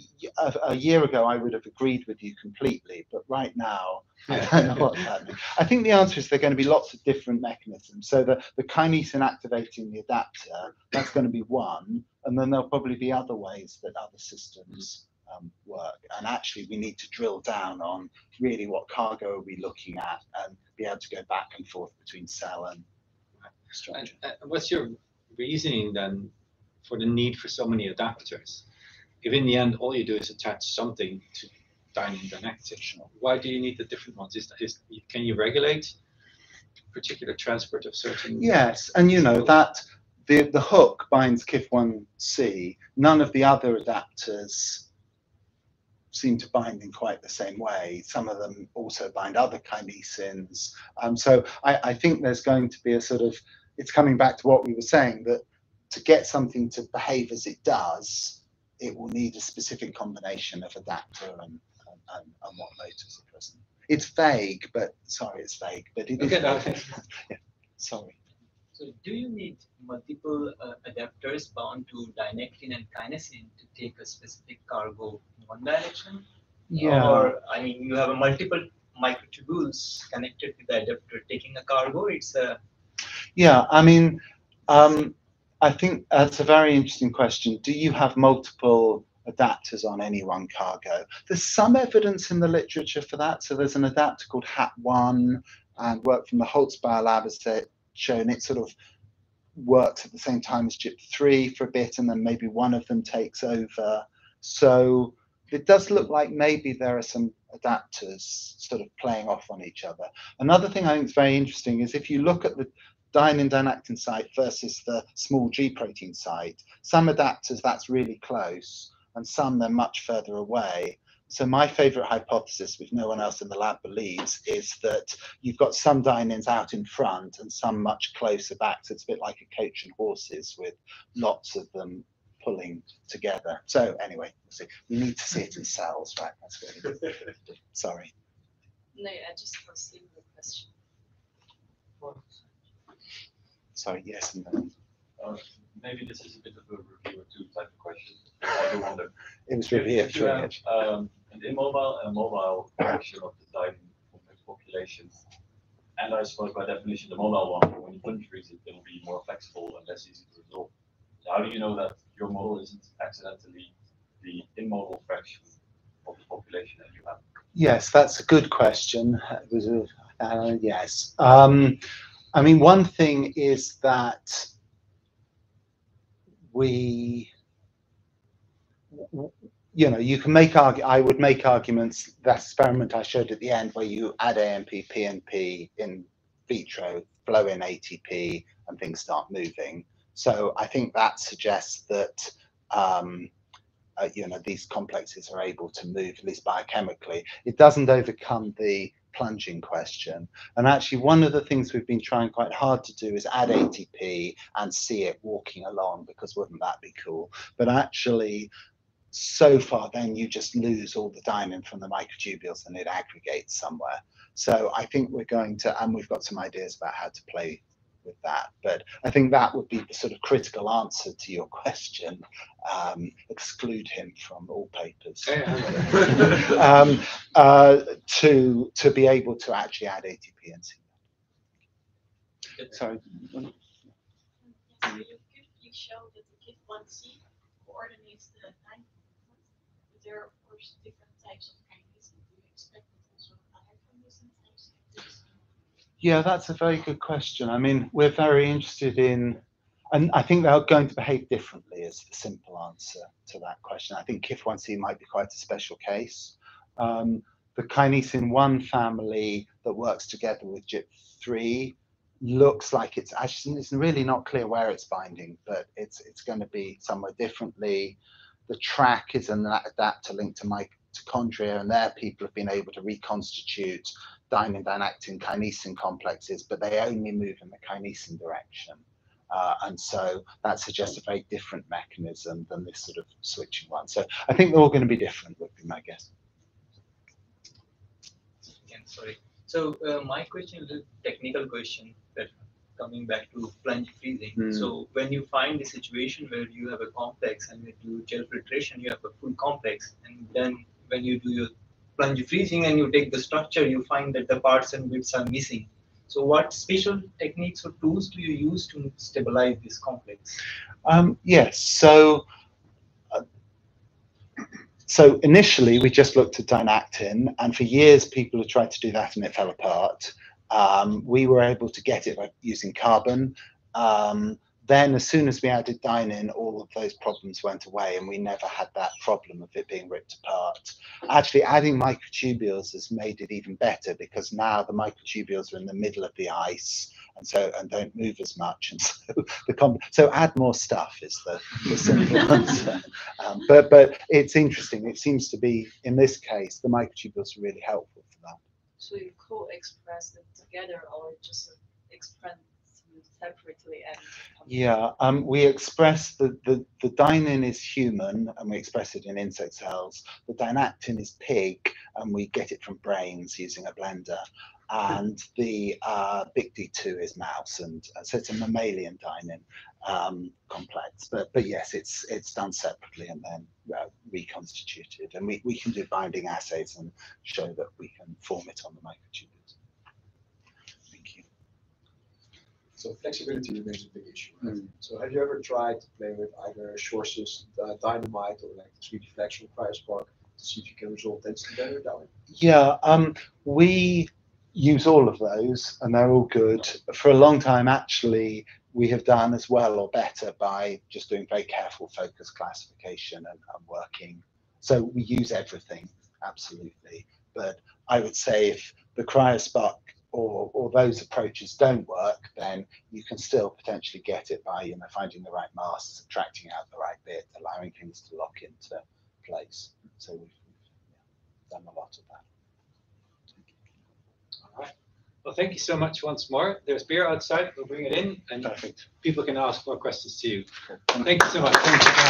a year ago I would have agreed with you completely, but right now I don't know what's happening. I think the answer is there are going to be lots of different mechanisms. So the kinesin activating the adapter, that's going to be one, and then there'll probably be other ways that other systems work. And actually we need to drill down on really what cargo are we looking at and be able to go back and forth between cell and structure. And what's your reasoning then for the need for so many adapters? If in the end all you do is attach something to dynein dynactin, why do you need the different ones? Can you regulate particular transport of certain? Yes, and you know that the hook binds KIF1C. None of the other adapters seem to bind in quite the same way. Some of them also bind other kinesins. So I think there's going to be a sort of, it's coming back to what we were saying, that to get something to behave as it does, it will need a specific combination of adapter and what motors are present. It's vague, but sorry, it's vague, but it is vague. Yeah, sorry. So do you need multiple adapters bound to dynactin and kinesin to take a specific cargo in one direction? Yeah. Or, I mean, you have a multiple microtubules connected to the adapter taking a cargo. It's a... Yeah, I mean, I think that's a very interesting question. Do you have multiple adapters on any one cargo? There's some evidence in the literature for that. So there's an adapter called HAT1, and work from the Holzbauer lab has shown it sort of works at the same time as CHIP3 for a bit, and then maybe one of them takes over. So it does look like maybe there are some adapters sort of playing off on each other. Another thing I think is very interesting is if you look at the dynein dynactin site versus the small G protein site, some adapters that's really close, and some they're much further away. So my favorite hypothesis, which no one else in the lab believes, is that you've got some dyneins out in front and some much closer back. So it's a bit like a coach and horses with lots of them pulling together. So anyway, we'll see. We need to see it in cells, right? That's really good. Sorry. No, I just have a simple question. Sorry, yes. And then. Maybe this is a bit of a review or two type of question. I do wonder. It was really if you have an immobile and a mobile version of the dynein complex population, and I suppose by definition the mobile one, when you countries it will be more flexible and less easy to resolve. So how do you know that your model isn't accidentally the immobile fraction of the population that you have? Yes, that's a good question. It was yes. I mean, one thing is that we, you know, you can make I would make arguments. That experiment I showed at the end, where you add AMP, PNP in vitro, flow in ATP, and things start moving. So I think that suggests that you know, these complexes are able to move, at least biochemically. It doesn't overcome the plunging question. And actually, one of the things we've been trying quite hard to do is add ATP and see it walking along, because wouldn't that be cool? But actually, so far, then you just lose all the dynein from the microtubules and it aggregates somewhere. So I think we're going to, and we've got some ideas about how to play with that. But I think that would be the sort of critical answer to your question. Exclude him from all papers. To be able to actually add ATP and see that. Sorry. You showed that the KIF1C coordinates the time. But there are, of course, different types of kinase. Do you expect also other kinase types? Yeah, that's a very good question. I mean, we're very interested in, and I think they're going to behave differently is the simple answer to that question. I think KIF1C might be quite a special case. The kinesin 1 family that works together with GIP3 looks like it's actually, it's really not clear where it's binding, but it's going to be somewhere differently. The track is an adapter linked to mitochondria, and there people have been able to reconstitute dynein, dynactin, kinesin complexes, but they only move in the kinesin direction. And so that suggests a very different mechanism than this sort of switching one. So I think they're all going to be different, would be my guess. Again, sorry. So my question is a technical question, that coming back to plunge freezing. So when you find the situation where you have a complex and you do gel filtration, you have a full complex, and then when you do your plunge freezing and you take the structure, you find that the parts and bits are missing. So what special techniques or tools do you use to stabilize this complex? Yes, so initially we just looked at dynactin, and for years people have tried to do that and it fell apart. We were able to get it by using carbon. Then as soon as we added dynein, all of those problems went away, and we never had that problem of it being ripped apart. Actually, adding microtubules has made it even better, because now the microtubules are in the middle of the ice and don't move as much, and so add more stuff is the simple answer. But it's interesting. It seems to be, in this case, the microtubules are really helpful for that. So you co-express them together, or just express them separately? And yeah, we express the dynein is human, and we express it in insect cells. The dynactin is pig, and we get it from brains using a blender. And the BICD2 is mouse, and so it's a mammalian dynein complex. But yes, it's done separately and then reconstituted, and we can do binding assays and show that we can form it on the microtubules. Thank you. So flexibility remains a big issue. So have you ever tried to play with either sources, dynamite, or like 3D flex or cryospark to see if you can resolve density better down? Yeah, we use all of those, and they're all good. For a long time, actually, we have done as well or better by just doing very careful focus classification and working. So we use everything, absolutely. But I would say if the cryospark or those approaches don't work, then you can still potentially get it by finding the right mass, subtracting out the right bit, allowing things to lock into place. So we've done a lot of that. All right. Well, thank you so much once more. There's beer outside. We'll bring it in, and Perfect. People can ask more questions to you. Thank you so much. Thank you for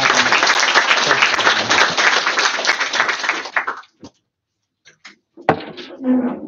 having me.